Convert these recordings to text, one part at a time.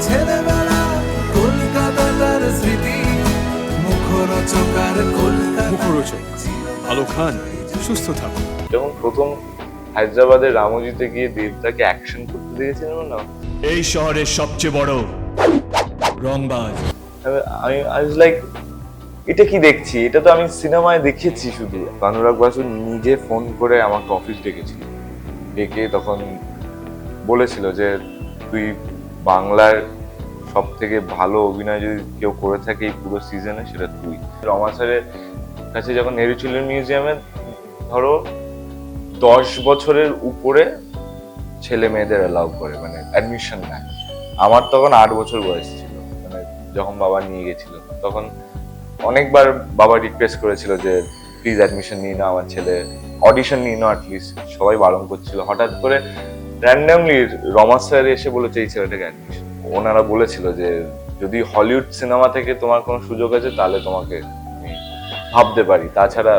ছেলেবেলা কলকাতা তার স্মৃতি মুখরোচক আর কলকাতা মুখরোচক ভালো খান সুস্থ থাকুন। যখন প্রথম হায়দ্রাবাদের রামোজিতে গিয়ে দেবদাকে অ্যাকশন করতে দিয়েছিলাম না, এই শহরের সবচেয়ে বড় রংবাজ। আমি ওয়াজ লাইক এটা কি দেখছি, এটা তো আমি সিনেমায় দেখেছি শুধু। অনুরাগ বাসু নিজে ফোন করে আমাকে অফিস ডেকেছিল, ডেকে তখন বলেছিল যে তুই বাংলার সব থেকে ভালো অভিনয় যদি কেউ করে থাকে এই পুরো সিজনে সেটা তুই। রমা স্যারের কাছে যখন নেহরু চিলড্রেন মিউজিয়ামে ধরো 10 বছরের উপরে ছেলে মেয়েদের অ্যালাউ করে, মানে অ্যাডমিশন নেয়। আমার তখন 8 বছর বয়স ছিল, মানে যখন বাবা নিয়ে গেছিল তখন অনেকবার বাবা রিকোয়েস্ট করেছিল যে প্লিজ অ্যাডমিশন নিয়ে নাও আমার ছেলে, অডিশন নিয়ে নাও অ্যাটলিস্ট, সবাই বারণ করছিল। হঠাৎ করে র্যান্ডামলি রমা স্যার এসে বলেছে এই ছেলেটাকে অ্যাডমিশন। ওনারা বলেছিল যে যদি হলিউড সিনেমা থেকে তোমার কোনো সুযোগ আছে তাহলে তোমাকে আমি ভাবতে পারি, তাছাড়া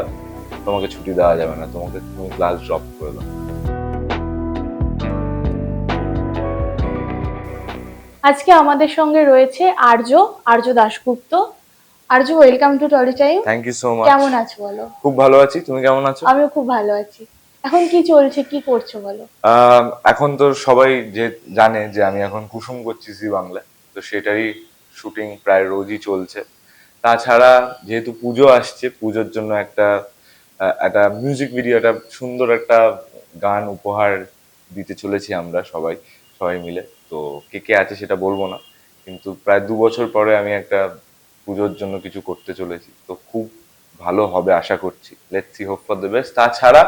তোমাকে ছুটি দেওয়া যাবে না, তুমি ক্লাস ড্রপ করে দাও। আজকে আমাদের সঙ্গে রয়েছে Arya Dasgupta. Arya, welcome to Tolly time. Thank you so much. কেমন আছো বলো? খুব ভালো আছি, তুমি কেমন আছো? আমিও খুব ভালো আছি। এখন কি চলছে, কি করছো বলো? এখন তো সবাই যে জানে যে আমি এখন কুসুম করছি জি বাংলায়, তো সেটারই শুটিং প্রায় রোজই চলছে। তাছাড়া যেহেতু পুজো আসছে, পুজোর জন্য একটা একটা মিউজিক ভিডিও, একটা সুন্দর একটা গান উপহার দিতে চলেছি আমরা সবাই সবাই মিলে। তো কে কে আছে সেটা বলবো না, কিন্তু প্রায় 2 বছর পরে আমি একটা পুজোর জন্য কিছু করতে চলেছি, তো খুব ভালো হবে আশা করছি। Let's see, hope for the best. তাছাড়া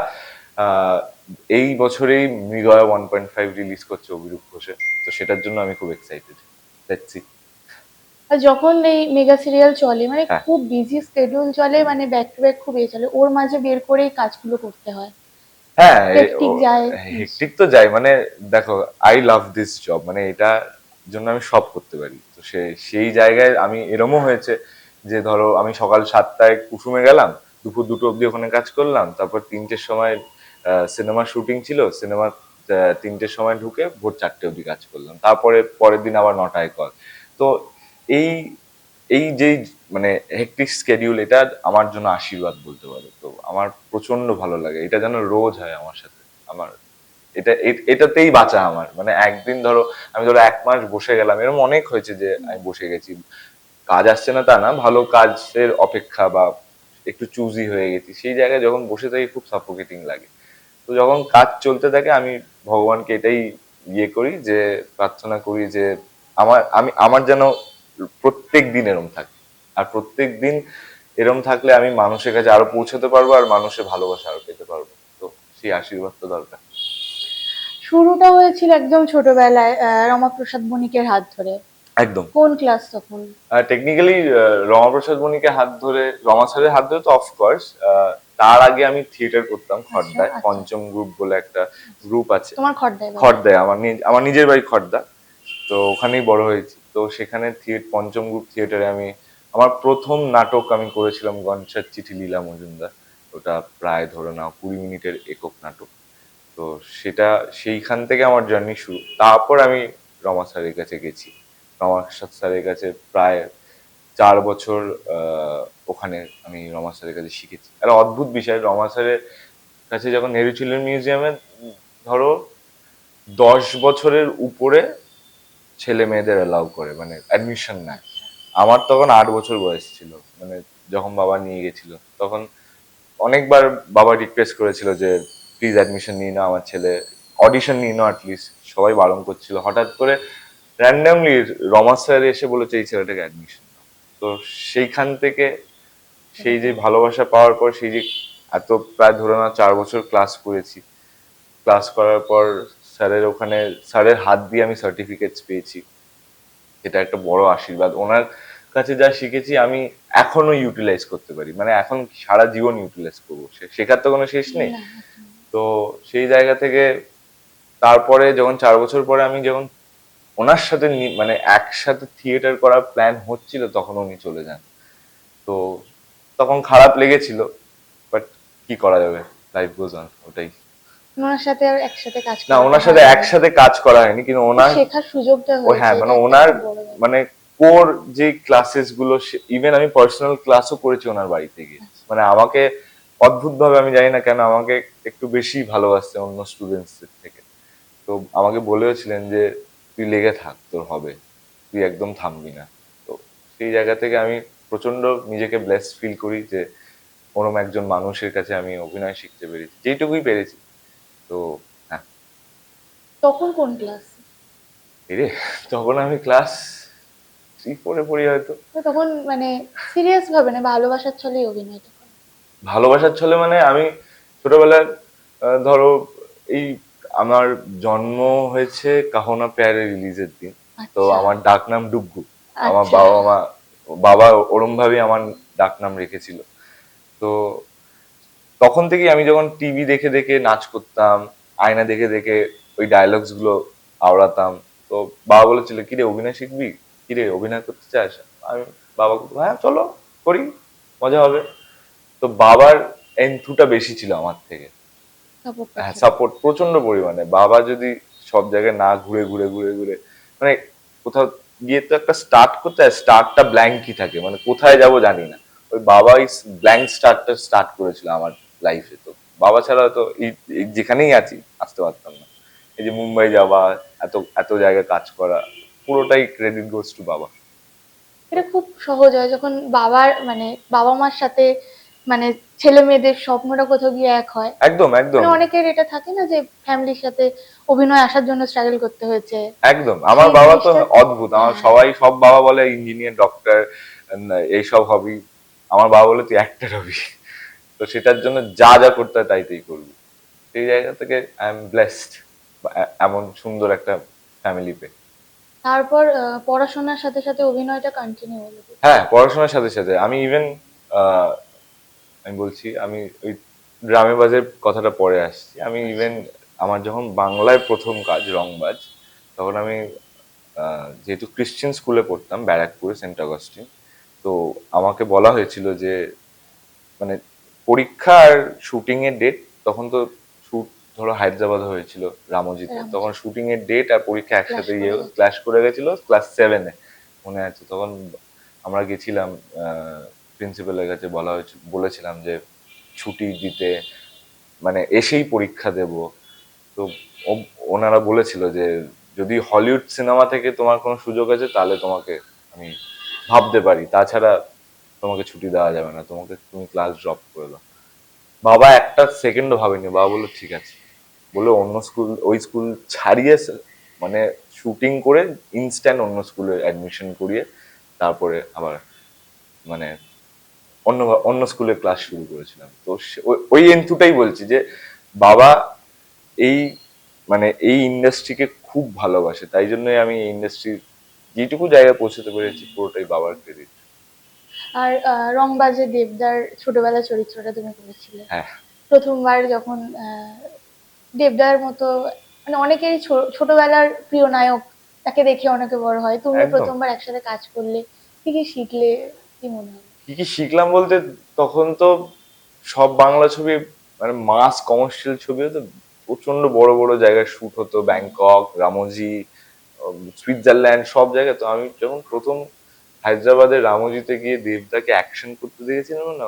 আহ, এই বছরেই মৃগয়া 1.5 রিলিজ করছে অভিরূপ ঘোষে, তো সেটার জন্য আমি খুব এক্সাইটেড। Let's see. আর যখন এই মেগা সিরিয়াল চলে, মানে হ্যাঁ। খুব বিজি স্কেডিউল চলে, মানে ব্যাক টু ব্যাক খুব চলে, ওর মাঝে বের করে এই কাজগুলো করতে হয়। হ্যাঁ, হেক্টিক যায়। হেক্টিক তো যায়, মানে দেখো আই লাভ দিস জব, মানে এটা জন্য আমি সব করতে পারি। তো সেই জায়গায় আমি এরমও হয়েছে যে ধরো আমি সকাল 7টায় কুসুমে গেলাম, দুপুর 2টো অব্দি ওখানে কাজ করলাম, তারপর 3টের সময় সিনেমার শুটিং ছিল, সিনেমার 3টের সময় ঢুকে ভোর 4টে অব্দি কাজ করলাম, তারপরে পরের দিন আবার 9টায় কল। তো এই এই যে মানে হেক্টিক স্কেডিউল, এটা আমার জন্য আশীর্বাদ বলতে পারো। তো আমার প্রচন্ড ভালো লাগে, এটা যেন রোজ হয় আমার সাথে। আমার এটাতেই বাঁচা আমার, মানে একদিন ধরো আমি 1 মাস বসে গেলাম, এরকম অনেক হয়েছে যে আমি বসে গেছি, কাজ আসছে না তা না, ভালো কাজের অপেক্ষা বা একটু চুজি হয়ে গেছি, সেই জায়গায় যখন বসে থাকি খুব সাফোকেটিং লাগে। তো যখন কাজ চলতে থাকে আমি ভগবানকে এটাই করি, যে প্রার্থনা করি যে আমার যেন প্রত্যেক দিন এরম থাকে, আর প্রত্যেক দিন এরম থাকলে আমি মানুষের কাছে আরো পৌঁছাতে পারবো, আর মানুষের ভালোবাসা আরো পেতে পারবো। তো সেই আশীর্বাদ তো দরকার। শুরুটা হয়েছিল একদম ছোটবেলায়, রমাপ্রসাদ বণিকের হাত ধরে। একদম। কোন ক্লাস তখন? টেকনিক্যালি রমাপ্রসাদ বণিকের হাত ধরে, রমা স্যারের হাত ধরে তো অফকোর্স। তার আগে আমি থিয়েটার করতাম খড়দায়, আচ্ছা। পঞ্চম গ্রুপ বলে একটা গ্রুপ আছে। তোমার খড়দায় বাড়ি? খড়দায়, আমার নিজের বাড়ি খড়দা, তো ওখানেই বড় হয়েছি। তো সেখানে পঞ্চম গ্রুপ থিয়েটারে আমার প্রথম নাটক আমি করেছিলাম গনসার চিঠি লীলা মজুমদার। ওটা প্রায় ধরে নাও 20 মিনিটের একক নাটক। তো সেইখান থেকে আমার জার্নি শুরু। তারপর আমি রমা স্যারের কাছে গেছি, রমা স্যারের কাছে প্রায় 4 বছর ওখানে আমি রমা স্যারের কাছে শিখেছি। একটা অদ্ভুত বিষয়, রমা স্যারের কাছে যখন নেহরু চিলড্রেন মিউজিয়ামে ধরো 10 বছরের উপরে ছেলে মেয়েদের অ্যালাউ করে, মানে অ্যাডমিশন নেয়। আমার তখন 8 বছর বয়স ছিল, মানে যখন বাবা নিয়ে গেছিল তখন অনেকবার বাবা রিকোয়েস্ট করেছিল যে প্লিজ অ্যাডমিশন নিয়ে নাও আমার ছেলে, অডিশন নিয়ে নাও অ্যাটলিস্ট, সবাই বারণ করছিল। হঠাৎ করে র্যান্ডামলি রমা স্যার এসে বলেছে এই ছেলেটাকে অ্যাডমিশন নাও। তো সেইখান থেকে সেই যে ভালোবাসা পাওয়ার পর, সেই যে এত প্রায় ধরে না 4 বছর ক্লাস করেছি, ক্লাস করার পর স্যারের হাত দিয়ে আমি সার্টিফিকেটস পেয়েছি, এটা একটা বড় আশীর্বাদ। ওনার কাছে যা শিখেছি আমি এখনো ইউটিলাইজ করতে পারি, মানে এখন সারা জীবন ইউটিলাইজ করবো, শেখার তো কোনো শেষ নেই। না। তো সেই জায়গা থেকে তারপরে যখন 4 বছর পরে আমি যখন ওনার সাথে মানে একসাথে থিয়েটার করার প্ল্যান হচ্ছিল, তখন উনি চলে যান। তো তখন খারাপ লেগেছিল, বাট কি করা যাবে, লাইফ গোজ অন, ওটাই। ওনার সাথে আর একসাথে কাজ না, করা ওনার সাথে একসাথে কাজ করা হয়নি, কিন্তু ওনার শেখার সুযোগটা ও হয়েছে, হ্যাঁ মানে এটা একটা ওনার খুব বড় ব্যাপার। মানে কোর যে ক্লাসেস গুলো, ইভেন আমি পার্সোনাল ক্লাসও করেছি ওনার বাড়িতে গিয়ে। মানে আমাকে অদ্ভুত ভাবে, আমি জানি না কেন, আমাকে একটু বেশি ভালোবাসতে অন্য স্টুডেন্টস থেকে। তো আমাকে বলেওছিলেন যে তুই লেগে থাক, তোর হবে, তুই একদম থামবি না। তো সেই জায়গা থেকে আমি প্রচন্ড নিজেকে ব্লেসড ফিল করি যে ওরম একজন মানুষের কাছে আমি অভিনয় শিখতে পেরেছি, যেটুকুই পেরেছি। তো হ্যাঁ, তখন কোন ক্লাস? রে তখন আমি ক্লাস 3-4 পড়ি হয়তো। তখন মানে সিরিয়াস ভাবে না, ভালোবাসার ছলেই অভিনয়টা করে? ভালোবাসার ছলে মানে আমি ছোটবেলায় ধরো এই আমার জন্ম হয়েছে কাহো না প্যারে রিলিজের দিন। তো আচ্ছা আমার ডাক নাম ডুগ্গু। আমার আচ্ছা। বাবা ওরম ভাবেই আমার ডাক নাম রেখেছিল। তো তখন থেকেই আমি যখন টিভি দেখে দেখে নাচ করতাম, আয়না দেখে দেখে ওই ডায়লগস গুলো আওড়াতাম। তো বাবা বলেছিল, কিরে অভিনয় শিখবি, কিরে অভিনয় করতে চাস? আমি বাবাকে বললাম, হ্যাঁ চলো করি, মজা হবে। তো বাবার এন্থুটা বেশি ছিল আমার থেকে। সাপোর্টটা হ্যাঁ, ছিল। সাপোর্ট প্রচন্ড পরিমাণে। বাবা যদি সব জায়গায় না ঘুরে ঘুরে ঘুরে ঘুরে মানে কোথাও গিয়ে তো একটা স্টার্ট করতে হয়, স্টার্টটা ব্ল্যাঙ্কই থাকে, মানে কোথায় যাব জানি না। ওই বাবাই ব্ল্যাঙ্ক স্টার্টটা স্টার্ট করেছিল আমার লাইফে। তো বাবা ছাড়া হয়তো এই যেখানেই আছি আসতে পারতাম না। এই যে মুম্বাই যাওয়া, এত এত জায়গায় কাজ করা, পুরোটাই ক্রেডিট গোস টু বাবা। এটা খুব সহজ হয় যখন বাবার মানে বাবা মার সাথে মানে ছেলে মেয়েদের স্বপ্নটা কোথাও গিয়ে এক হয়। একদম একদম মানে অনেকের এটা থাকে না যে ফ্যামিলির সাথে অভিনয় আসার জন্য স্ট্রাগল করতে হয়েছে। একদম। আমার সেই বাবা তো জিনিসটা অদ্ভুত। আমার হ্যাঁ, সবাই, সব বাবা বলে ইঞ্জিনিয়ার, ডক্টর, এইসব হবি। আমার বাবা বলে তুই অ্যাক্টর হবি। তো সেটার জন্য যা যা করতে হয় তাই তাই করবি। সেই জায়গা থেকে আই এম ব্লেসড এমন সুন্দর একটা ফ্যামিলি পেয়ে। তারপর পড়াশোনার সাথে সাথে অভিনয়টা কন্টিনিউ হলো কি? হ্যাঁ, পড়াশোনার সাথে সাথে আমি ইভেন আমি বলছি, আমি ওই ড্রামে বাজের কথাটা পরে আসছি। আমি ইভেন আমার যখন বাংলায় প্রথম কাজ রংবাজ, তখন আমি যেহেতু ক্রিশ্চিয়ান স্কুলে পড়তাম ব্যারাকপুরে, সেন্ট অগাস্টিন। তো আমাকে বলা হয়েছিল যে মানে পরীক্ষা আর শুটিং এর ডেট, তখন তো শুট ধরো হায়দ্রাবাদ হয়েছিল রামোজিতে, রামজি তখন শুটিং এর ডেট আর পরীক্ষা ক্লাস একসাথে করে গেছে। ক্লাশ করে গেছিল ক্লাস 7-এ, মনে আছে। তখন আমরা গেছিলাম, প্রিন্সিপালের কাছে বলা হয়েছিল, বলেছিলাম যে ছুটি দিতে, মানে এসেই পরীক্ষা দেব। তো ওনারা বলেছিল যে যদি হলিউড সিনেমা থেকে তোমার কোনো সুযোগ আছে তাহলে তোমাকে আমি ভাবতে পারি, তাছাড়া তোমাকে ছুটি দেওয়া যাবে না, তোমাকে তুমি ক্লাস ড্রপ করে দাও। বাবা একটা সেকেন্ডও ভাবেনি, বাবা বললো ঠিক আছে, বলে অন্য স্কুল, ওই স্কুল ছাড়িয়ে মানে শুটিং করে ইনস্ট্যান্ট অন্য স্কুলে অ্যাডমিশন করিয়ে তারপরে আবার মানে অন্য অন্য স্কুলে ক্লাস শুরু করেছিলাম। তো ওই এন্থুটাই বলছি যে বাবা এই মানে এই ইন্ডাস্ট্রিকে খুব ভালোবাসে, তাই জন্যই আমি এই ইন্ডাস্ট্রি যেটুকু জায়গায় পৌঁছতে পেরেছি পুরোটাই বাবার ক্রেডিট। আর রংবাজে দেবদার ছোটবেলার চরিত্রটা তুমি করেছিলে। হ্যাঁ, প্রথমবার যখন দেবদার মতো মানে অনেকেরই ছোটবেলার প্রিয় নায়ক, তাকে দেখে অনেকে বড় হয়, তুমিও একদম। প্রথমবার একসাথে কাজ করলে, কি কি শিখলে, কি মনে হয়? কি কি শিখলাম বলতে, তখন তো সব বাংলা ছবি মানে মাস কমার্শিয়াল ছবিও তো প্রচন্ড বড় বড় জায়গায় শুট হতো, ব্যাংকক, রামোজি, সুইজারল্যান্ড, সব জায়গায়। তো আমি যখন প্রথম হায়দ্রাবাদের রামোজিতে গিয়ে দেবদাকে অ্যাকশন করতে দেখেছিলাম না,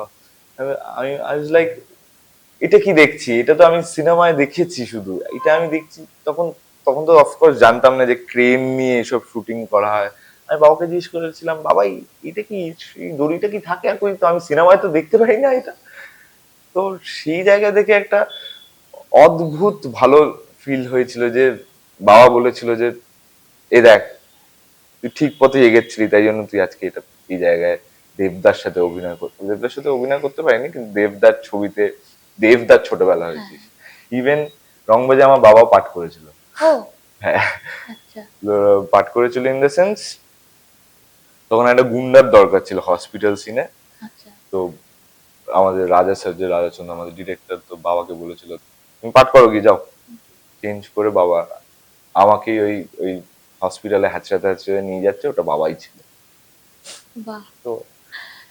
আমি আই ওয়াজ লাইক, এটা কি দেখছি, এটা তো আমি সিনেমায় দেখেছি শুধু, এটা আমি দেখছি। তখন তখন তো অফকোর্স জানতাম না যে ক্রেন নিয়ে এসব শুটিং করা হয়। আমি বাবাকে জিজ্ঞেস করেছিলাম, বাবা এটা কি, এই দড়িটা কি থাকে আর কই, তো আমি সিনেমায় তো দেখতে পাই না এটা। তো সেই জায়গা থেকে একটা অদ্ভুত ভালো ফিল হয়েছিল যে বাবা বলেছিল যে এ দেখ, তুই ঠিক পথে এগেছিলি, তাই জন্য তুই আজকে এটা এই জায়গায় দেবদার সাথে অভিনয় করতে, দেবদার সাথে অভিনয় করতে পারিনি কিন্তু দেবদার ছবিতে, দেবদার ছোটবেলা হ্যাঁ। হয়েছিস। ইভেন রংবাজে আমার বাবা পাঠ করেছিল। ও হ্যাঁ, আচ্ছা পাঠ করেছিল ইন দ্য সেন্স তখন একটা গুন্ডার দরকার ছিল হসপিটাল সিনে। আচ্ছা। তো আমাদের রাজা স্যার, যে রাজাচন্দ্র আমাদের ডিরেক্টর, তো বাবাকে বলেছিল তুমি পাঠ করো, গিয়ে যাও। চেঞ্জ করে বাবা আমাকে ওই ওই হসপিটালে হ্যাচড়াতে হ্যাচড়াতে নিয়ে যাচ্ছে, ওটা বাবাই ছিল। বাহ। তো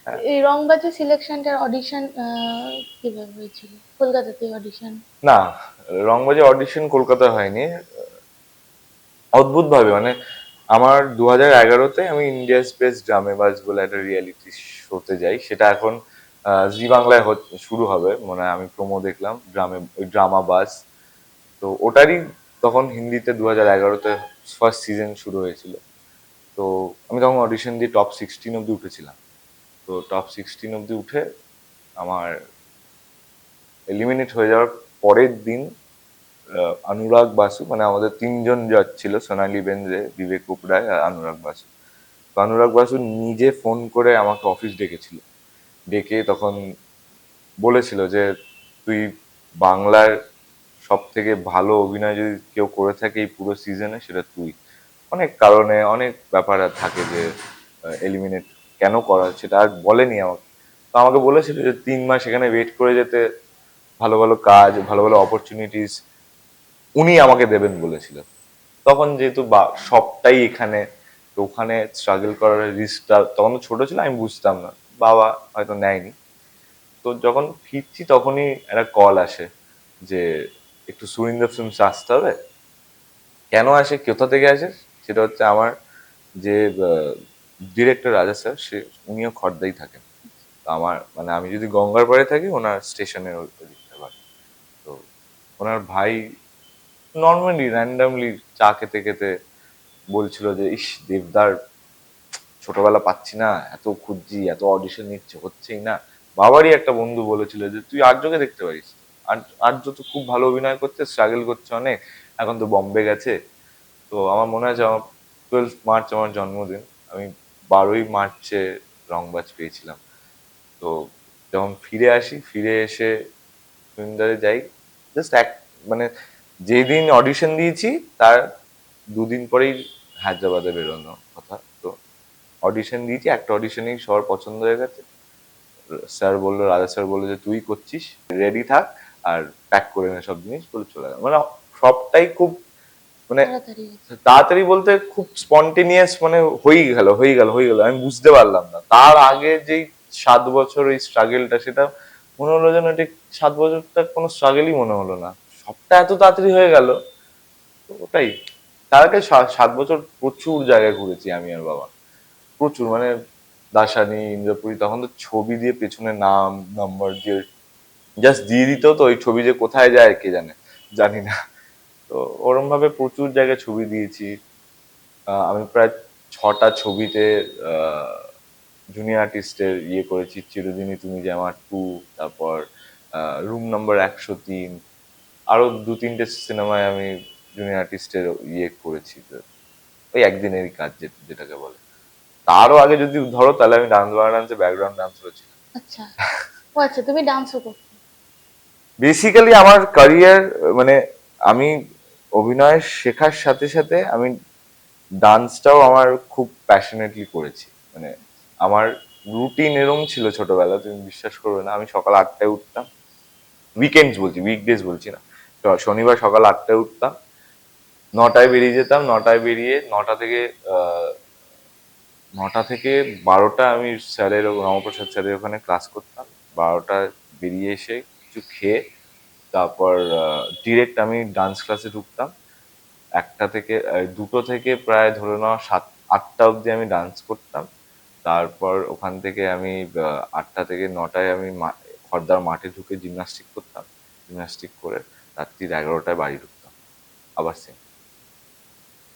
এই রংবাজি সিলেকশনটার অডিশন কিভাবে হয়েছিল? কলকাতাতে অডিশন? না, রংবাজি অডিশন কলকাতায় হয়নি। অদ্ভুত ভাবে মানে আমার 2011-তে আমি ইন্ডিয়াস বেস্ট ড্রামেবাজ বলে একটা রিয়েলিটি শোতে যাই, সেটা এখন জি বাংলায় শুরু হবে, মানে আমি প্রোমো দেখলাম ড্রামা বাজ। তো ওটারই তখন হিন্দিতে 2011-তে ফার্স্ট সিজন শুরু হয়েছিল। তো আমি তখন অডিশন দিয়ে টপ 16 অব্দি উঠেছিলাম। তো টপ 16 অব্দি উঠে আমার এলিমিনেট হয়ে যাওয়ার পরের দিন অনুরাগ বাসু, মানে আমাদের তিনজন জাজ ছিল, সোনালী বেন্দ্রে, বিবেক উপরায় আর অনুরাগ বাসু। তো অনুরাগ বাসু নিজে ফোন করে আমাকে অফিস ডেকেছিল, ডেকে তখন বলেছিল যে তুই বাংলার সব থেকে ভালো অভিনয় যদি কেউ করে থাকে এই পুরো সিজনে সেটা তুই। অনেক কারণে অনেক ব্যাপার থাকে যে এলিমিনেট কেন করা, সেটা আর বলেনি আমাকে। তো আমাকে বলেছিল যে 3 মাস এখানে ওয়েট করে যেতে, ভালো ভালো কাজ, ভালো ভালো অপরচুনিটিস উনি আমাকে দেবেন বলেছিল। তখন যেহেতু সবটাই এখানে, তো ওখানে স্ট্রাগল করার রিস্কটা তখন তো ছোট ছিল, আমি বুঝতাম না, বাবা হয়তো নেয়নি। তো যখন ফিরছি তখনই একটা কল আসে যে একটু সুরিন্দর ফিল্মস আসতে হবে। কেন আসে, কোথা থেকে আসে, সেটা হচ্ছে আমার যে ডিরেক্টর রাজা স্যার, উনিও খড়দাই থাকেন। তো আমার মানে আমি যদি গঙ্গার পাড়ে থাকি, ওনার স্টেশনের ওদিকটা বাড়ি। তো ওনার ভাই নর্মালি র্যান্ডামলি চা খেতে খেতে বলছিল যে ইস দেবদার ছোটবেলা পাচ্ছি না, এত খুঁজছি, এত অডিশন নিচ্ছে, হচ্ছেই না। বাবারই একটা বন্ধু বলেছিল যে তুই আর্যকে দেখতে পারিস, আর্য তো খুব ভালো অভিনয় করছে, স্ট্রাগল করছে অনেক, এখন তো বম্বে গেছে। তো আমার মনে আছে আমার 12 মার্চ আমার জন্মদিন, আমি 12ই মার্চে রংবাজ পেয়েছিলাম। তো যখন ফিরে আসি, ফিরে এসে সুইন্দারে যাই, জাস্ট মানে যেদিন অডিশন দিয়েছি তার 2 দিন পরেই হায়দ্রাবাদে বেরোনো কথা। তো অডিশন দিয়েছি, একটা অডিশনেই সবার পছন্দ হয়ে গেছে। স্যার বললো, রাজা স্যার বললো যে তুই করছিস, রেডি থাক আর প্যাক করে নে সব জিনিস, বলে চলে গেল। মানে সবটাই খুব মানে তাড়াতাড়ি হয়েছে। তাড়াতাড়ি বলতে খুব স্পন্টেনিয়াস, মানে হয়ে গেল, আমি বুঝতে পারলাম না। তার আগে যেই 7 বছর ওই স্ট্রাগেলটা, সেটা মনে হলো যেন ঠিক 7 বছরটা কোনো স্ট্রাগেলই মনে হলো না, সবটা এত তাড়াতাড়ি হয়ে গেল। তো ওটাই, তার আগে 7 বছর প্রচুর জায়গায় ঘুরেছি আমি আর বাবা, প্রচুর, মানে দাসানি, ইন্দ্রপুরী, তখন তো ছবি দিয়ে পেছনে নাম নাম্বার দিয়ে জাস্ট দিয়ে দিত, তো ওই ছবি যে কোথায় যায় কে জানে, জানি না। তো ওরম ভাবে প্রচুর জায়গায় ছবি দিয়েছি। আমি প্রায় 6টা ছবিতে জুনিয়র আর্টিস্টের ইয়ে করেছি, চিরদিনই তুমি যে আমার 2, তারপর রুম নাম্বার 103, আরো 2-3টে সিনেমায় আমি জুনিয়র আর্টিস্টের ইয়ে করেছি। তো ওই একদিনেরই কাজ যেটাকে বলে। তারও আগে যদি ধরো তাহলে আমি ডান্স বাংলা ব্যাকগ্রাউন্ড ডান্সারও ছিলাম। আচ্ছা, ও আচ্ছা, তুমি ডান্সও করতে? বেসিক্যালি আমার ক্যারিয়ার মানে আমি অভিনয় শেখার সাথে সাথে আমি ডান্সটাও আমার খুব প্যাশনেটলি করেছি। মানে আমার রুটিন এরম ছিল ছোটবেলা, তুমি বিশ্বাস করবে না, আমি সকাল 8টায় উঠতাম, উইকেন্ডস বলছি, উইকডেজ বলছি না। তো শনিবার সকাল 8টায় উঠতাম, 9টায় বেরিয়ে যেতাম, 9টায় বেরিয়ে 9টা থেকে 12টা আমি স্যারের, রামপ্রসাদ স্যারের ওখানে ক্লাস করতাম। 12টা বেরিয়ে এসে কিছু খেয়ে তারপর ডিরেক্ট আমি ডান্স ক্লাসে ঢুকতাম। 2টো থেকে প্রায় ধরে নাও 7-8টা অবধি আমি ডান্স করতাম। তারপর ওখান থেকে আমি 8টা থেকে 9টায় আমি খড়দার মাঠে ঢুকে জিমনাস্টিক করতাম। জিমনাস্টিক করে রাত্রি 11টায় বাড়ি ঢুকতাম, আবার সেম।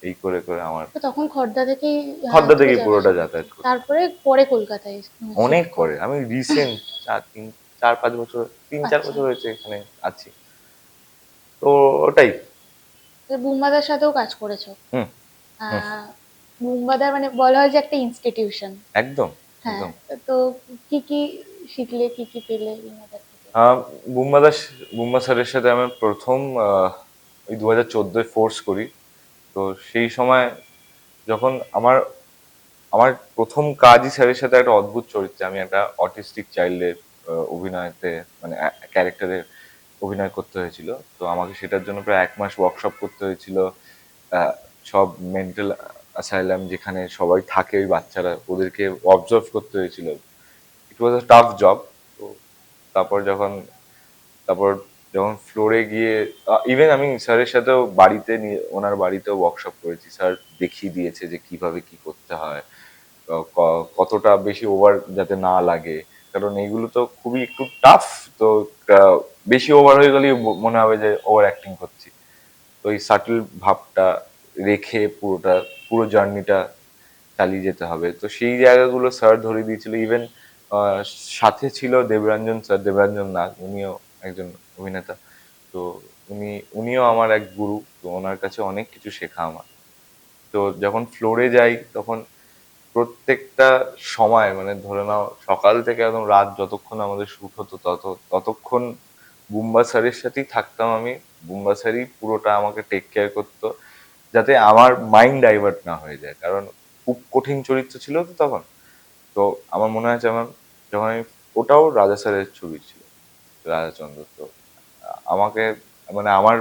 এই করে করে আমার তো তখন খড়দা থেকেই খড়দা তুমি থেকে পুরোটা যাতায়াত করতাম। তারপরে পরে কলকাতায় অনেক shift পরে, করো? আমি রিসেন্ট 4-5 বছর, 3-4 আচ্ছা, বছর হয়েছে এখানে আছি। তো ওটাই। বুম্বাদার সাথেও কাজ করেছো? হুম হুম। বুম্বাদার মানে বলা হয় যে একটা ইনস্টিটিউশন। একদম হ্যাঁ, একদম। তো কি কি শিখলে, কি কি পেলে বুম্বাদার থেকে? বুম্বা দাস, বুম্বা স্যারের সাথে আমি প্রথম ওই 2014-এ ফোর্স করি। তো সেই সময় যখন আমার আমার প্রথম কাজই স্যারের সাথে একটা অদ্ভুত চরিত্রে, আমি একটা অটিস্টিক চাইল্ডের অভিনয়তে মানে ক্যারেক্টারে অভিনয় করতে হয়েছিল। তো আমাকে সেটার জন্য প্রায় 1 মাস ওয়ার্কশপ করতে হয়েছিল। সব মেন্টাল অ্যাসাইলাম যেখানে সবাই থাকে, ওই বাচ্চারা, ওদেরকে অবজার্ভ করতে হয়েছিল। ইট ওয়াজ আ টাফ জব। তো তারপর যখন তারপর যখন ফ্লোরে গিয়ে ইভেন আমি স্যারের সাথেও বাড়িতে নিয়ে ওনার বাড়িতেও ওয়ার্কশপ করেছি। স্যার দেখিয়ে দিয়েছে যে কিভাবে কি করতে হয়, কতটা বেশি ওভার যাতে না লাগে, কারণ এইগুলো তো খুবই একটু টাফ। তো বেশি ওভার হয়ে গেলেই মনে হবে যে ওভার অ্যাক্টিং করছি। তো এই সাটল ভাবটা রেখে পুরো জার্নিটা চালিয়ে যেতে হবে। তো সেই জায়গাগুলো স্যার ধরে দিয়েছিল। ইভেন সাথে ছিল দেবরঞ্জন স্যার, দেবরঞ্জন নাগ, উনিও একজন অভিনেতা। তো উনিও আমার এক গুরু। তো ওনার কাছে অনেক কিছু শেখা আমার। তো যখন ফ্লোরে যাই তখন প্রত্যেকটা সময় মানে ধরে নাও সকাল থেকে একদম রাত যতক্ষণ আমাদের শুট হতো ততক্ষণ বুম্বা স্যারের সাথেই থাকতাম আমি। বুম্বা স্যারই পুরোটা আমাকে টেক কেয়ার করতো, যাতে আমার মাইন্ড ডাইভার্ট না হয়ে যায়, কারণ খুব কঠিন চরিত্র ছিল তো তখন। তো আমার মনে আছে আমার যখন আমি, ওটাও রাজা স্যারের ছবি ছিল, রাজাচন্দ্র। তো আমাকে মানে আমার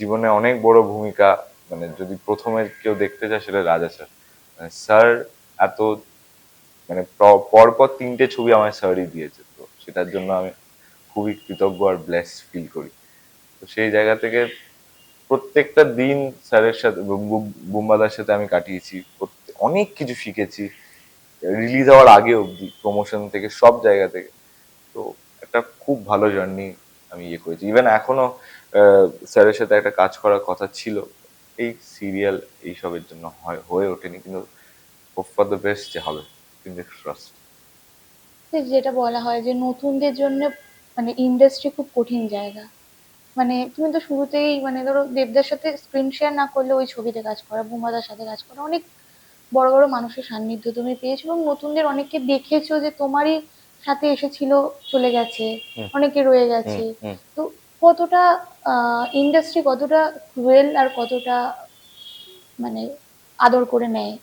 জীবনে অনেক বড় ভূমিকা, মানে যদি প্রথমে কেউ দেখতে চায় সেটা রাজা স্যার। স্যার এত মানে পরপর 3টে ছবি আমার স্যারই দিয়েছে। তো সেটার জন্য আমি খুবই কৃতজ্ঞ আর ব্লেস ফিল করি। তো সেই জায়গা থেকে প্রত্যেকটা দিন স্যারের সাথে বুম্বাদার সাথে আমি কাটিয়েছি। অনেক কিছু শিখেছি রিলিজ হওয়ার আগে অবধি, প্রমোশন থেকে সব জায়গা থেকে। তো একটা খুব ভালো জার্নি আমি করেছি। ইভেন এখনো স্যারের সাথে একটা কাজ করার কথা ছিল, এই সিরিয়াল এইসবের জন্য হয়ে ওঠেনি, কিন্তু হোপ ফর দ্য বেস্ট যে হবে, কিন্তু ট্রাস্ট। যেটা বলা হয় যে নতুনদের জন্য মানে ইন্ডাস্ট্রি খুব কঠিন জায়গা। মানে তুমি তো শুরুতেই মানে ধরো দেবদার সাথে স্ক্রিন শেয়ার না করলে ওই ছবিতে কাজ করা, বুমাদার সাথে কাজ করা, অনেক বড় বড় মানুষের সান্নিধ্য তুমি পেয়েছো এবং নতুনদের অনেককে দেখেছো যে তোমারই সাথে এসেছিল, চলে গেছে, অনেকে রয়ে হুম গেছে। হুম। তো কতটা ইন্ডাস্ট্রি কতটা ক্রুয়েল আর কতটা মানে আদর করে নেয়,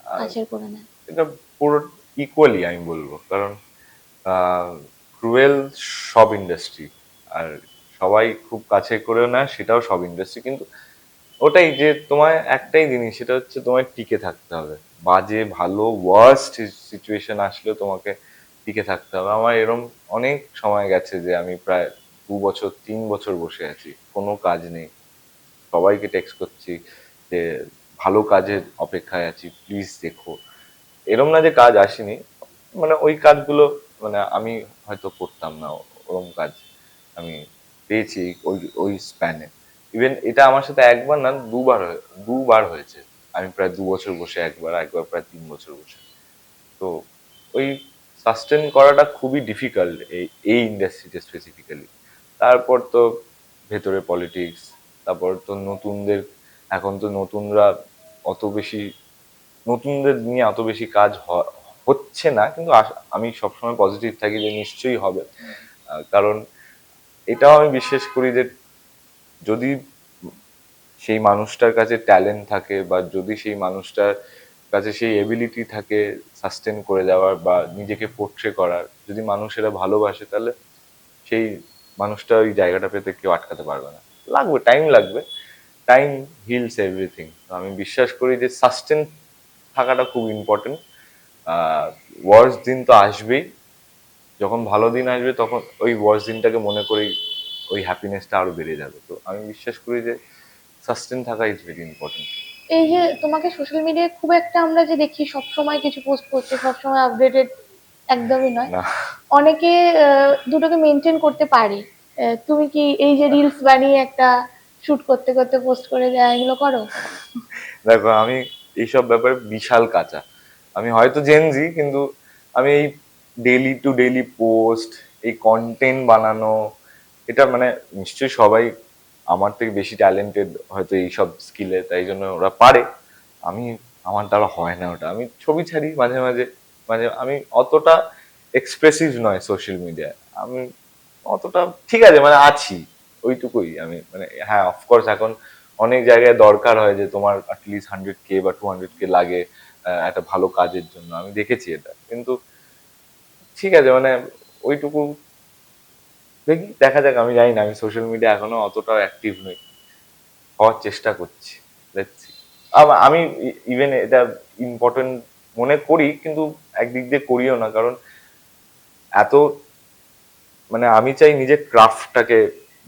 আর কাছের করে নেয়? এটা পুরো ইকুয়ালি আমি বলবো, কারণ ক্রুয়েল সব ইন্ডাস্ট্রি, আর সবাই খুব কাছে করেও না সেটাও সব ইন্ডাস্ট্রি। কিন্তু ওটাই যে তোমায় একটাই জিনিস, সেটা হচ্ছে তোমায় টিকে থাকতে হবে। বাজে ভালো ওয়ার্স্ট সিচুয়েশন আসলেও তোমাকে টিকে থাকতে হবে। আমার এরম অনেক সময় গেছে যে আমি প্রায় 2 বছর 3 বছর বসে আছি, কোনো কাজ নেই, সবাইকে টেক্সট করছি যে ভালো কাজের অপেক্ষায় আছি, প্লিজ দেখো। এরম না যে কাজ আসেনি, মানে ওই কাজগুলো মানে আমি হয়তো করতাম না, ওরম কাজ আমি পেয়েছি ওই ওই স্প্যানে। ইভেন এটা আমার সাথে একবার না দুবার হয়েছে। আমি প্রায় 2 বছর বসে, একবার একবার প্রায় 3 বছর বসে। তো ওই সাস্টেন করাটা খুবই ডিফিকাল্ট এই ইন্ডাস্ট্রিতে স্পেসিফিক্যালি। তারপর তো ভেতরে পলিটিক্স, তারপর তো নতুনদের, এখন তো নতুনরা অত বেশি, নতুনদের নিয়ে অত বেশি কাজ হচ্ছে না, কিন্তু আমি সবসময় পজিটিভ থাকি যে নিশ্চয়ই হবে। কারণ এটাও আমি বিশ্বাস করি যে যদি সেই মানুষটার কাছে ট্যালেন্ট থাকে, বা যদি সেই মানুষটার কাছে সেই এবিলিটি থাকে সাস্টেন করে যাওয়ার বা নিজেকে পোট্রে করার, যদি মানুষেরা ভালোবাসে, তাহলে সেই মানুষটা ওই জায়গাটা পেতে কেউ আটকাতে পারবে না। লাগবে, টাইম লাগবে, টাইম হিলস এভরিথিং। তো আমি বিশ্বাস করি যে সাস্টেন থাকাটা খুব ইম্পর্টেন্ট। ওয়ার্স দিন তো আসবেই, যখন ভালো দিন আসবে তখন ওই ওয়ার্স দিনটাকে মনে করেই ওই হ্যাপিনেসটা আরো বেড়ে যাবে। তো আমি বিশ্বাস করি যে সাস্টেন থাকা ইজ ভেরি ইম্পর্টেন্ট। এই যে তোমাকে সোশ্যাল মিডিয়ায় খুব একটা আমরা যে দেখি সবসময় কিছু পোস্ট করছো, সবসময় আপডেটেড, একদমই নয়। না, অনেকে দুটোকে মেনটেন করতে পারে। তুমি কি এই যে রিলস বানিয়ে একটা শুট করতে করতে পোস্ট করে দেয়, এগুলো করো? দেখো আমি এইসব ব্যাপারে বিশাল কাঁচা। আমি হয়তো জেনজি, কিন্তু আমি এই ডেইলি টু ডেইলি পোস্ট, এই কন্টেন্ট বানানো, এটা মানে নিশ্চয়ই সবাই আমার থেকে বেশি ট্যালেন্টেড হয়তো এইসব স্কিলে, তাই জন্য ওরা পারে। আমি, আমার দ্বারা হয় না ওটা। আমি ছবি ছাড়ি মাঝে মাঝে, মানে আমি অতটা এক্সপ্রেসিভ নয় সোশ্যাল মিডিয়ায়। আমি অতটা ঠিক আছে মানে আছি, ওইটুকুই। আমি মানে হ্যাঁ অফকোর্স এখন অনেক জায়গায় দরকার হয় যে তোমার অ্যাটলিস্ট 100K বা 200K লাগে একটা ভালো কাজের জন্য, আমি দেখেছি এটা। কিন্তু ঠিক আছে মানে ওইটুকু দেখি, দেখা যাক। আমি জানি না, আমি সোশ্যাল মিডিয়া এখনো অতটা অ্যাক্টিভ নই, হওয়ার চেষ্টা করছি। Let's see. আমি ইভেন এটা ইম্পর্টেন্ট মনে করি, কিন্তু একদিক দিয়ে করিও না, কারণ এত মানে আমি চাই নিজের ক্রাফটটাকে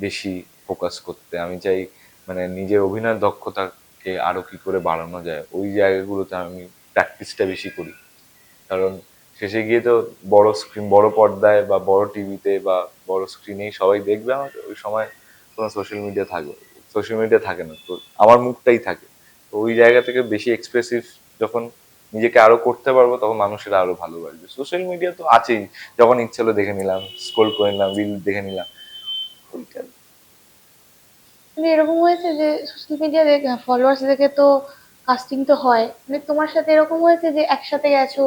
বেশি ফোকাস করতে, আমি চাই মানে নিজের অভিনয় দক্ষতাকে আরো কি করে বাড়ানো যায় ওই জায়গাগুলোতে আমি প্র্যাকটিসটা বেশি করি। কারণ শেষে গিয়ে তো বড় স্ক্রিন, বড় পর্দায় বা বড় টিভিতে বা বড় স্ক্রিনেই সবাই দেখবে আমাকে, ওই সময় কোনো সোশ্যাল মিডিয়া থাকে না, তো আমার মুখটাই থাকে। তো ওই জায়গা থেকে বেশি এক্সপ্রেসিভ যখন নিজেকে আরো করতে পারবো তখন মানুষেরা আরো ভালোবাসবে। সোশ্যাল মিডিয়া তো আছেই, যখন ইচ্ছে হলো দেখে নিলাম, স্ক্রোল করে নিলাম, রিল দেখে নিলাম, ওইটা। মানে এরকম হয়েছে যে সোশ্যাল মিডিয়া দেখে ফলোয়ার্স দেখে তো কাস্টিং তো হয়, মানে তোমার সাথে এরকম হয়েছে যে একসাথে গেছো,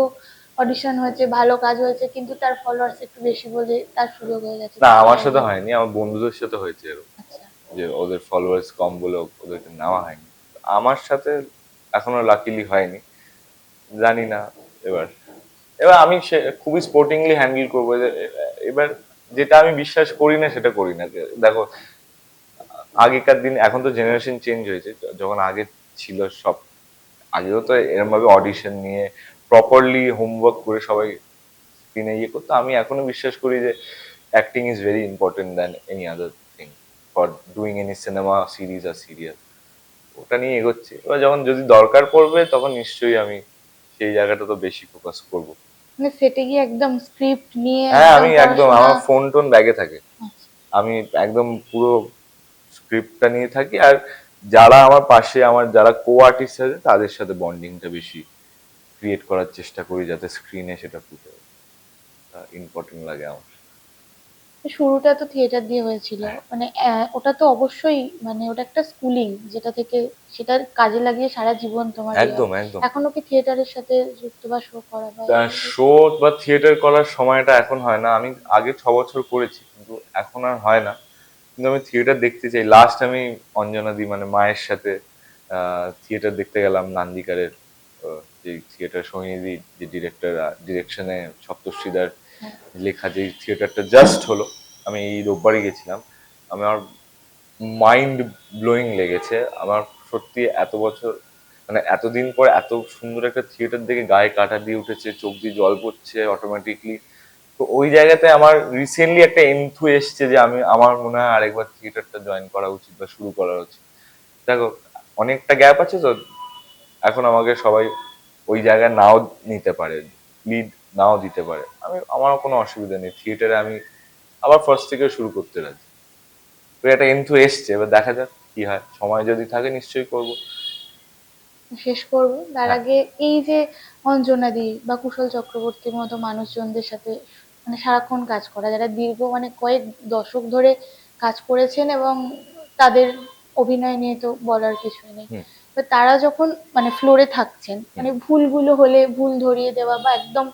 অডিশন হয়েছে, ভালো কাজ হয়েছে, কিন্তু তার ফলোয়ার্স একটু বেশি বলে তার সুযোগ হয়ে গেছে? না, আমার সাথে হয়নি, আমার বন্ধুদের সাথে হয়েছে এরকম, আচ্ছা। যে ওদের ফলোয়ার্স কম বলে ওদেরকে নেওয়া হয়নি। আমার সাথে এখনো লাকিলি হয়নি, জানি না। এবার এবার আমি খুবই স্পোর্টিংলি হ্যান্ডেল করবো যে এবার যেটা আমি বিশ্বাস করি না সেটা করি না। দেখো, আগেকার দিন, এখন তো জেনারেশন চেঞ্জ হয়েছে, যখন আগে ছিল সব, আগেও তো এরকম ভাবে অডিশন নিয়ে প্রপারলি হোমওয়ার্ক করে সবাই স্ক্রিনে ইয়ে করতো। আমি এখনো বিশ্বাস করি যে acting is very important than any other thing for doing any cinema, series আর সিরিয়াল। ওটা নিয়ে এগোচ্ছি। এবার যখন যদি দরকার পড়বে তখন নিশ্চয়ই আমি সেই জায়গাটা তো বেশি ফোকাস করব। মানে সেটে গিয়ে একদম স্ক্রিপ্ট নিয়ে হ্যাঁ, একদম আমি একদম, পড়াশোনা? আমার ফোন টোন ব্যাগে থাকে, আচ্ছা। আমি একদম পুরো স্ক্রিপ্টটা নিয়ে থাকি। আর যারা আমার পাশে, আমার যারা কো আর্টিস্ট আছে তাদের সাথে বন্ডিংটা বেশি ক্রিয়েট করার চেষ্টা করি যাতে স্ক্রিনে সেটা ফুটে ইম্পর্টেন্ট লাগে আমার। শুরুটা তো থিয়েটার দিয়ে হয়েছিল, মানে ওটা তো অবশ্যই, মানে ওটা একটা স্কুলিং যেটা থেকে সেটা কাজে লাগিয়ে সারা জীবন তোমার ইয়ে একদম হবে। একদম। এখনো কি থিয়েটারের সাথে যুক্ত বা শো করা বা শো বা থিয়েটার করার সময়টা এখন হয় না। আমি আগে 6 বছর করেছি, কিন্তু এখন আর হয় না। কিন্তু আমি থিয়েটার দেখতে চাই। লাস্ট আমি অঞ্জনা দি মানে মায়ের সাথে থিয়েটার দেখতে গেলাম নান্দিকারের, যে থিয়েটার সোহিনীদি যে ডিরেকশনে সপ্তর্ষিদার হ্যাঁ। লেখা যে থিয়েটারটা জাস্ট হলো, আমি এই রোববারই গেছিলাম। আমার মাইন্ড ব্লোয়িং লেগেছে আমার, সত্যি এত বছর মানে এতদিন পর এত সুন্দর একটা থিয়েটার দেখে গায়ে কাঁটা দিয়ে উঠেছে, চোখ দিয়ে জল পড়ছে অটোমেটিকলি। তো ওই জায়গাতে আমার রিসেন্টলি একটা এন্থু এসছে যে আমার মনে হয় আরেকবার থিয়েটারটা জয়েন করা উচিত বা শুরু করা উচিত। দেখো, অনেকটা গ্যাপ আছে তো, এখন আমাকে সবাই ওই জায়গায় নাও নিতে পারে, লিড নাও দিতে পারে, আমারও কোনো অসুবিধা নেই। থিয়েটারে আমি আবার ফার্স্ট থেকে শুরু করতে রাজি। তো একটা এন্থু এসছে, এবার দেখা যাক কি হয়, সময় যদি থাকে নিশ্চয়ই করবো। শেষ করব তার হ্যাঁ, আগে, এই যে অঞ্জনা দি বা কুশল চক্রবর্তীর মতো মানুষজনদের সাথে মানে সারাক্ষণ কাজ করা, যারা দীর্ঘ মানে কয়েক দশক ধরে কাজ করেছেন, এবং তাদের অভিনয় নিয়ে তো বলার কিছুই নেই। হুম তো তারা যখন মানে ফ্লোরে থাকছেন, হুম। মানে ভুলগুলো হলে ভুল ধরিয়ে দেওয়া বা একদম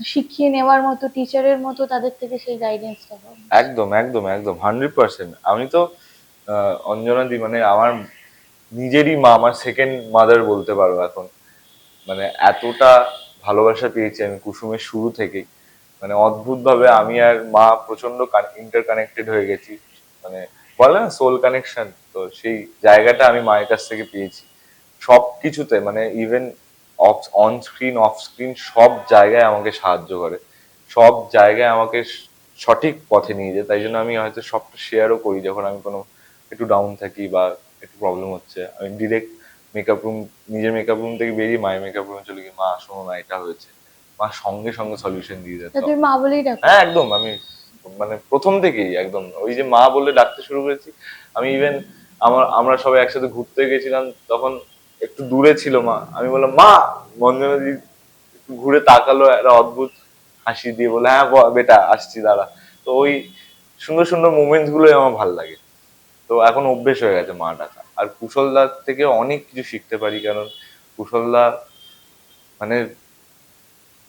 শিখিয়ে নেওয়ার মতো, টিচারের মতো তাদের থেকে সেই গাইডেন্সটা পাওয়া। একদম একদম একদম 100%। আমি তো অঞ্জনা দি মানে আমার নিজেরই মা, আমার সেকেন্ড মাদার বলতে পারো এখন। মানে এতটা ভালোবাসা পেয়েছি আমি কুসুমের শুরু থেকেই। মানে অদ্ভুত ভাবে আমি আর মা প্রচন্ড ইন্টার কানেক্টেড হয়ে গেছি। মানে বলে না সোল কানেকশন, তো সেই জায়গাটা আমি মায়ের কাছ থেকে পেয়েছি সব কিছুতে। মানে even on screen, off screen সব জায়গায় আমাকে সাহায্য করে, সব জায়গায় আমাকে সঠিক পথে নিয়ে যায়। তাই জন্য আমি হয়তো সবটা শেয়ারও করি যখন আমি কোনো একটু ডাউন থাকি বা একটু প্রবলেম হচ্ছে, আমি ডিরেক্ট মেকআপ রুম, নিজের মেকআপ রুম থেকে বেরিয়ে মায়ের মেকআপ রুমে চলে গিয়ে, মা শোনো না এটা হয়েছে, মা সঙ্গে সঙ্গে সলিউশন দিয়ে তা যেত। তুমি মা বলেই ডাকো? হ্যাঁ একদম, আমি মানে প্রথম থেকেই একদম ওই যে মা বলে ডাকতে শুরু করেছি। আমি ইভেন আমরা সবাই একসাথে ঘুরতে গেছিলাম, তখন একটু দূরে ছিল মা, আমি বললাম মা, মঞ্জনা দি একটু ঘুরে তাকালো একটা অদ্ভুত হাসি দিয়ে, বলে হ্যাঁ বেটা আসছি দাঁড়া। তো ওই সুন্দর সুন্দর মুমেন্টস গুলোই আমার ভালো লাগে। তো এখন অভ্যেস হয়ে গেছে মা ডাকা। আর কুশলদার থেকে অনেক কিছু শিখতে পারি, কারণ কুশলদা মানে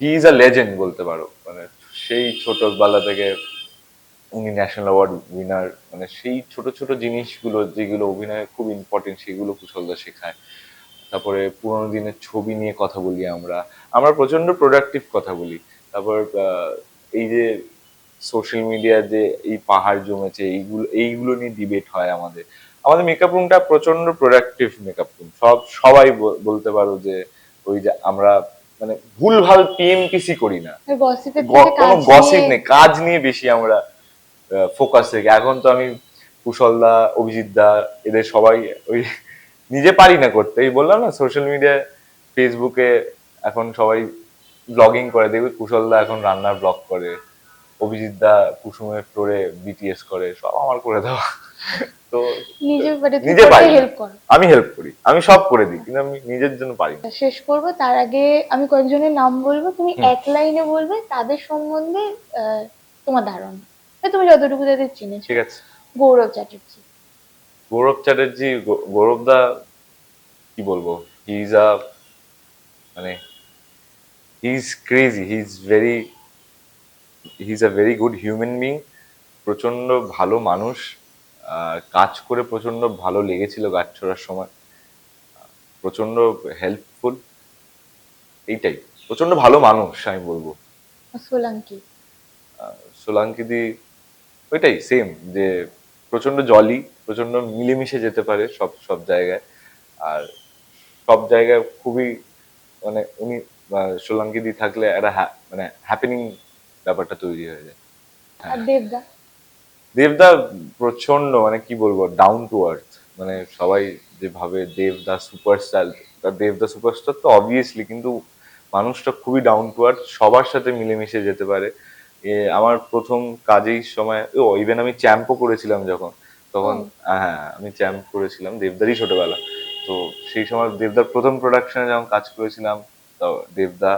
হি ইজ আ লেজেন্ড বলতে পারো। মানে সেই ছোটবেলা থেকে উনি ন্যাশনাল অ্যাওয়ার্ড উইনার, মানে সেই ছোট ছোট জিনিসগুলো যেগুলো অভিনয়ে খুব ইম্পর্টেন্ট সেগুলো কুশলদা শেখায়। তারপরে পুরোনো দিনের ছবি নিয়ে কথা বলি আমরা, আমরা প্রচন্ড প্রোডাক্টিভ কথা বলি। তারপর এই যে সোশ্যাল মিডিয়ার যে এই পাহাড় জমেছে, এইগুলো নিয়ে ডিবেট হয় আমাদের। আমাদের মেকআপ রুমটা প্রচন্ড প্রোডাক্টিভ মেকআপ রুম, সবাই বলতে পারো যে ওই যে আমরা মানে ভুলভাল পিএমপিসি করি না, গসিপের থেকে কোনো কাজ গসিপ নিয়ে নেই, কাজ নিয়ে বেশি আমরা ফোকাস থেকে। এখন তো আমি কুশল দা, অভিজিৎ দা, এদের সবাই ওই নিজে পারি না করতে, এই বললাম না সোশ্যাল মিডিয়ায়, ফেসবুকে এখন সবাই ব্লগিং করে, দেখবে কুশল দা এখন রান্নার ব্লগ করে, অভিজিৎ দা কুসুমের ফ্লোরে বিটিএস করে, সব আমার করে দেওয়া। তো নিজে মানে তুমি নিজে পারি না। হেল্প করো। আমি হেল্প করি, আমি সব করে দিই, কিন্তু আমি নিজের জন্য পারি না। শেষ করব তার আগে আমি কয়েকজনের নাম বলবো, তুমি এক লাইনে বলবে তাদের সম্বন্ধে তোমার ধারণা, তুমি যতটুকু তাদের চিনেছো। ঠিক আছে। গৌরব চ্যাটার্জি। গৌরব চ্যাটার্জি, গৌরব দা কি বলবো, হি ইজ আ, মানে he is crazy, he is a very good human being, প্রচন্ড ভালো মানুষ, আর কাজ করে প্রচন্ড ভালো লেগেছিল গাছ ছোড়ার সময়, প্রচন্ড হেল্পফুল, এইটাই, প্রচন্ড ভালো মানুষ আমি বলবো। সোলাঙ্কি। সোলাঙ্কি দি ওইটাই সেম, যে প্রচন্ড জলি, প্রচন্ড মিলেমিশে যেতে পারে সব সব জায়গায়, আর সব জায়গায় খুবই, মানে উনি সোলাঙ্কি দি থাকলে একটা মানে হ্যাপেনিং ব্যাপারটা তৈরি হয়ে যায়। আর দেবদা। দেবদা প্রচন্ড, মানে কি বলবো, ডাউন টু আর্থ, মানে সবাই যেভাবে দেবদা সুপারস্টার, দেবদা সুপারস্টার তো অবভিয়াসলি, কিন্তু মানুষটা খুবই ডাউন টু আর্থ, সবার সাথে মিলেমিশে যেতে পারে। আমার প্রথম কাজেই সময়, ও ইভেন আমি চ্যাম্পও করেছিলাম যখন, তখন হ্যাঁ আমি চ্যাম্প করেছিলাম দেবদারই ছোটবেলা। তো সেই সময় দেবদার প্রথম প্রোডাকশনে যখন কাজ করেছিলাম, তো দেবদা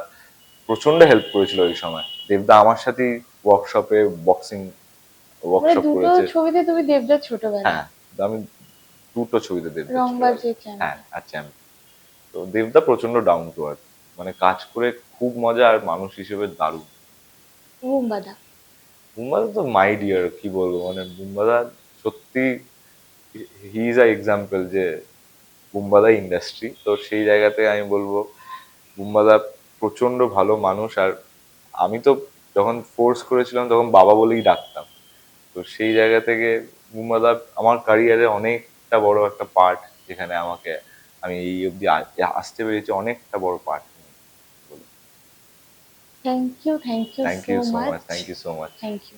প্রচন্ড হেল্প করেছিল ওই সময়। দেবদা আমার সাথেই ওয়ার্কশপে বক্সিং মানে ওয়ার্কশপ দুটো করেছে। ছবিতে তুমি দেবদার ছোটবেলা। হ্যাঁ, আমি দুটো ছবিতে দেবদা রংবাজ ছোটবেলায়। চ্যাম্প। হ্যাঁ, আচ্ছা, আমি তো দেবদা প্রচন্ড ডাউন টু আর্থ, মানে কাজ করে খুব মজা, আর মানুষ হিসেবে দারুণ। বুম্বাদা। বুম্বাদা তো মাই ডিয়ার, কি বলবো, মানে বুম্বাদা সত্যি, হি ইজ আ এক্সাম্পল যে বুম্বাদা ইন্ডাস্ট্রি, তো সেই জায়গাতে আমি বলবো বুম্বাদা প্রচন্ড ভালো মানুষ। আর আমি তো যখন ফোর্স করেছিলাম তখন বাবা বলেই ডাকতাম, তো সেই জায়গা থেকে বুম্বাদা আমার ক্যারিয়ারে অনেকটা বড় একটা পার্ট, যেখানে আমাকে, আমি এই অবধি আসতে পেরেছি, অনেকটা বড় part. Thank you thank you so so much, much. Thank you so much. Thank you.